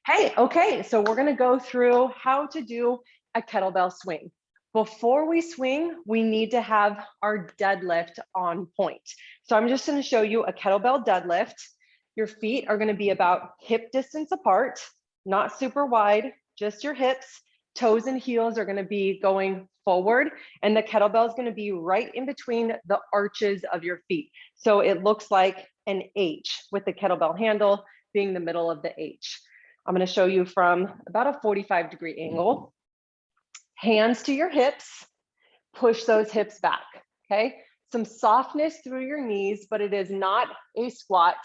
Hey, okay, so we're gonna go through how to do a kettlebell swing. Before we swing, we need to have our deadlift on point. So I'm just gonna show you a kettlebell deadlift. Your feet are gonna be about hip distance apart, not super wide, just your hips. Toes and heels are gonna be going forward, and the kettlebell is gonna be right in between the arches of your feet. So it looks like an H with the kettlebell handle being the middle of the H. I'm going to show you from about a 45-degree angle. Hands to your hips, push those hips back, okay? Some softness through your knees, but it is not a squat.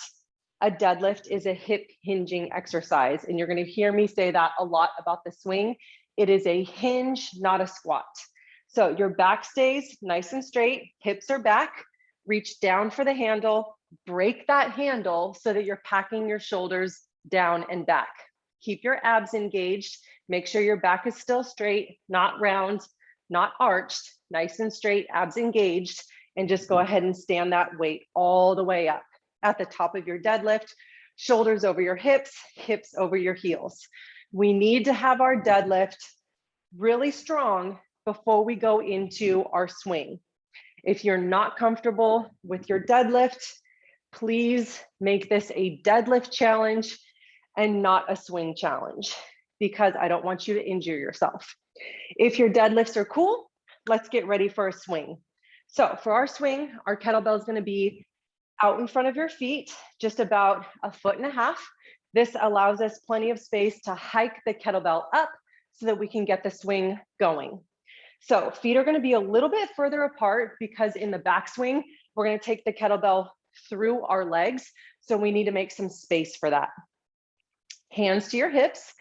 A deadlift is a hip hinging exercise, and you're going to hear me say that a lot about the swing. It is a hinge, not a squat. So your back stays nice and straight, hips are back, reach down for the handle, break that handle so that you're packing your shoulders down and back. Keep your abs engaged. Make sure your back is still straight, not round, not arched, nice and straight, abs engaged, and just go ahead and stand that weight all the way up. At the top of your deadlift, shoulders over your hips, hips over your heels. We need to have our deadlift really strong before we go into our swing. If you're not comfortable with your deadlift, please make this a deadlift challenge and not a swing challenge, because I don't want you to injure yourself. If your deadlifts are cool, let's get ready for a swing. So for our swing, our kettlebell is going to be out in front of your feet, just about 1.5 feet. This allows us plenty of space to hike the kettlebell up so that we can get the swing going. So feet are going to be a little bit further apart because in the backswing, we're going to take the kettlebell through our legs. So we need to make some space for that. Hands to your hips,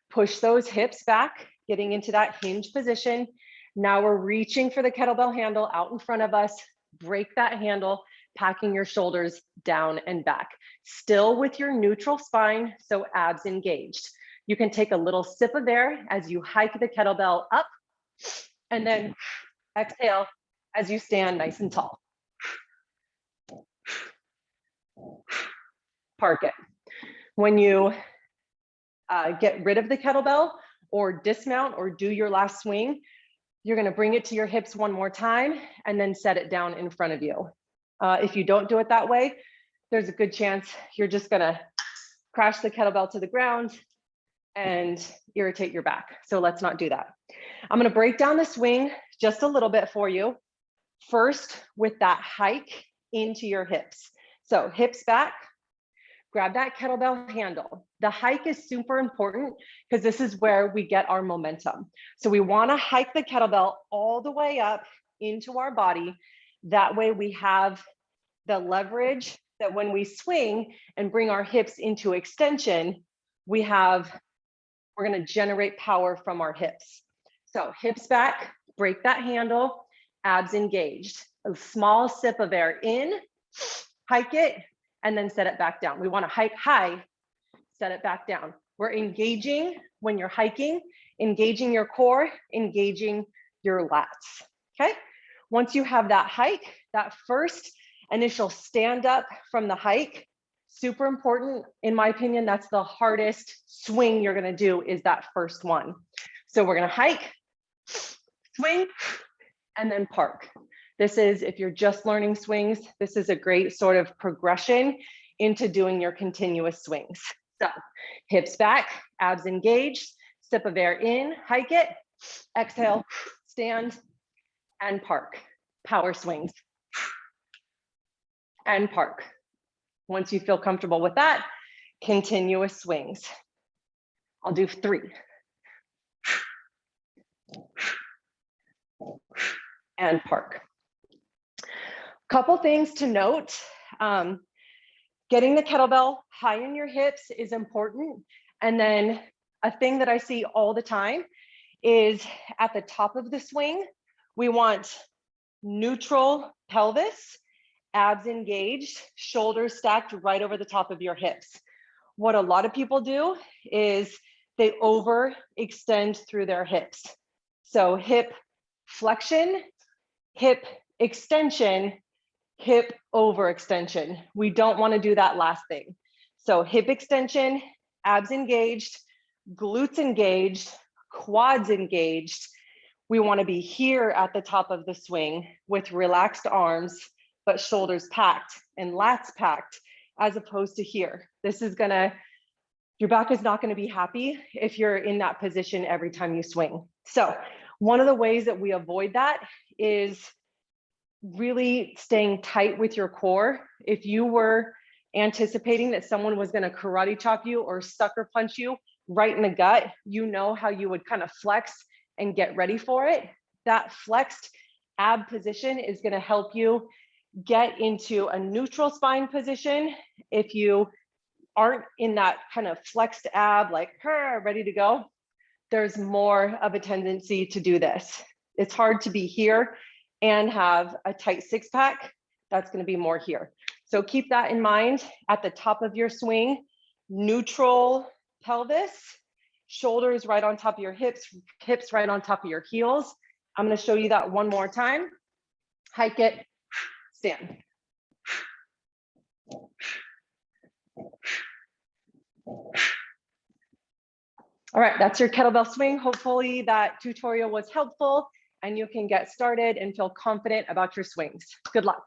push those hips back, getting into that hinge position. Now we're reaching for the kettlebell handle out in front of us. Break that handle, packing your shoulders down and back. Still with your neutral spine, so abs engaged. You can take a little sip of air as you hike the kettlebell up, and then exhale as you stand nice and tall. Park it. When you get rid of the kettlebell or dismount or do your last swing, you're going to bring it to your hips one more time and then set it down in front of you. If you don't do it that way, there's a good chance you're just going to crash the kettlebell to the ground and irritate your back. So let's not do that. I'm going to break down the swing just a little bit for you. First, with that hike into your hips. So hips back, grab that kettlebell handle. The hike is super important because this is where we get our momentum. So we want to hike the kettlebell all the way up into our body. That way we have the leverage that when we swing and bring our hips into extension, we're going to generate power from our hips. So hips back, break that handle, abs engaged. A small sip of air in, hike it, and then set it back down. We want to hike high, set it back down. We're engaging when you're hiking, engaging your core, engaging your lats, okay? Once you have that hike, that first initial stand up from the hike, super important. In my opinion, that's the hardest swing you're gonna do is that first one. So we're gonna hike, swing, and then park. This is, if you're just learning swings, this is a great sort of progression into doing your continuous swings. So hips back, abs engaged, sip of air in, hike it, exhale, stand, and park. Power swings, and park. Once you feel comfortable with that, continuous swings. I'll do 3. And park. Couple things to note. Getting the kettlebell high in your hips is important. And then a thing that I see all the time is at the top of the swing, we want neutral pelvis, abs engaged, shoulders stacked right over the top of your hips. What a lot of people do is they overextend through their hips. So hip flexion, hip extension, hip overextension. We don't want to do that last thing. So hip extension, abs engaged, glutes engaged, quads engaged. We want to be here at the top of the swing with relaxed arms, but shoulders packed and lats packed, as opposed to here. This is gonna, your back is not gonna be happy if you're in that position every time you swing. So one of the ways that we avoid that is really staying tight with your core. If you were anticipating that someone was gonna karate chop you or sucker punch you right in the gut, you know how you would kind of flex and get ready for it. That flexed ab position is gonna help you get into a neutral spine position. If you aren't in that kind of flexed ab, like ready to go, there's more of a tendency to do this. It's hard to be here and have a tight six pack. That's going to be more here. So keep that in mind at the top of your swing. Neutral pelvis, shoulders right on top of your hips, hips right on top of your heels. I'm going to show you that one more time. Hike it, stand. All right, that's your kettlebell swing. Hopefully that tutorial was helpful and you can get started and feel confident about your swings. Good luck.